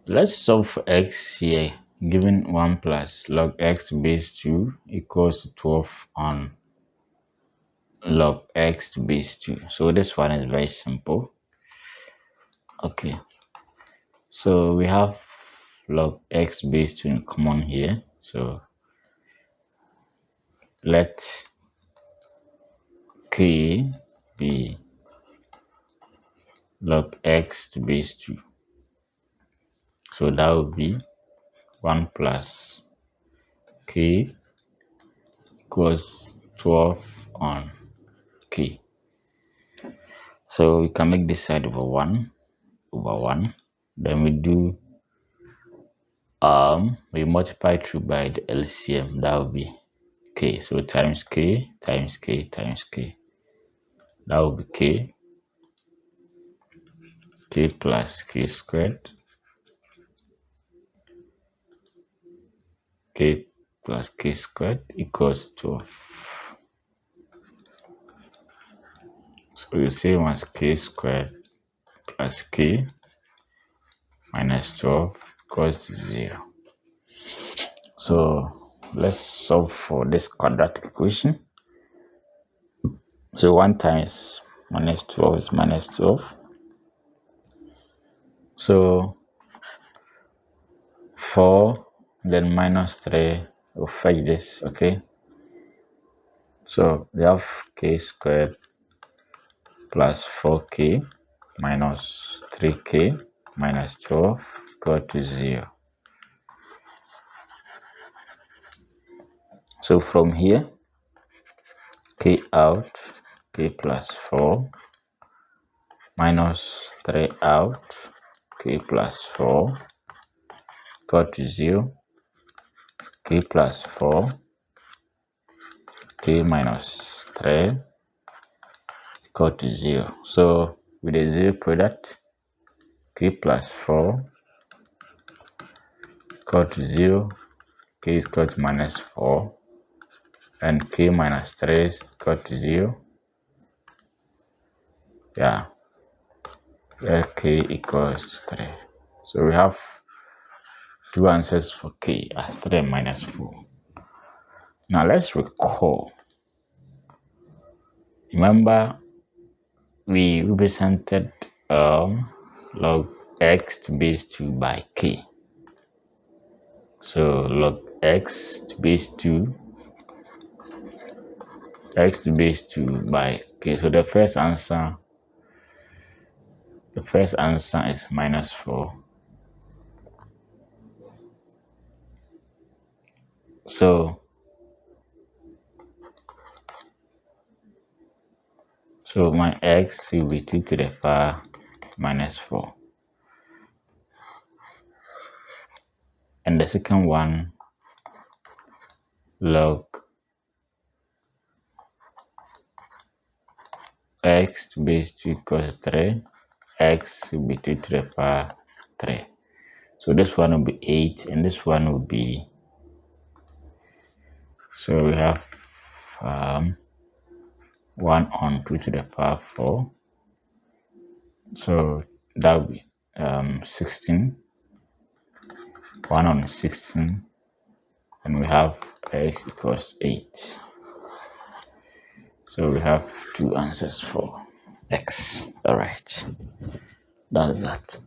Let's solve for x here. Given 1 plus log x base 2 equals to 12 on log x to base 2. So this one is very simple. Okay, so we have log x base 2 in common here. So let k be log x to base 2. So that would be 1 plus k equals 12 on k. So we can make this side over 1 over 1. Then we multiply through by the LCM. That would be k. So times k times k times k. That would be k plus k squared, k plus k squared equals 12. So the same as k squared plus k minus 12 equals to 0. So let's solve for this quadratic equation. So 1 times minus 12 is minus 12. So 4 then minus 3 will fetch this. Okay, so we have k squared plus 4k minus 3k minus 12 equal to 0. So from here, k out, k plus 4 minus 3 out, k plus 4 equal to 0, k plus 4, k minus 3 equal to 0. So with a 0 product, k plus 4 equal to 0, k is equal to minus 4, and k minus 3 is equal to 0. Yeah, where k equals 3. So we have two answers for k as 3 minus 4. Now let's recall. Remember, we represented log x to base 2 by k. So log x to base 2 by k. So the first answer is minus 4. So my x will be 2 to the power minus 4. And the second one, log x to base 2 equals 3. X will be 2 to the power 3. So this one will be 8 and this one will be, so we have 1 on 2 to the power 4. So that will be 16. 1 on 16, and we have x equals 8. So we have two answers for x. All right, that's that.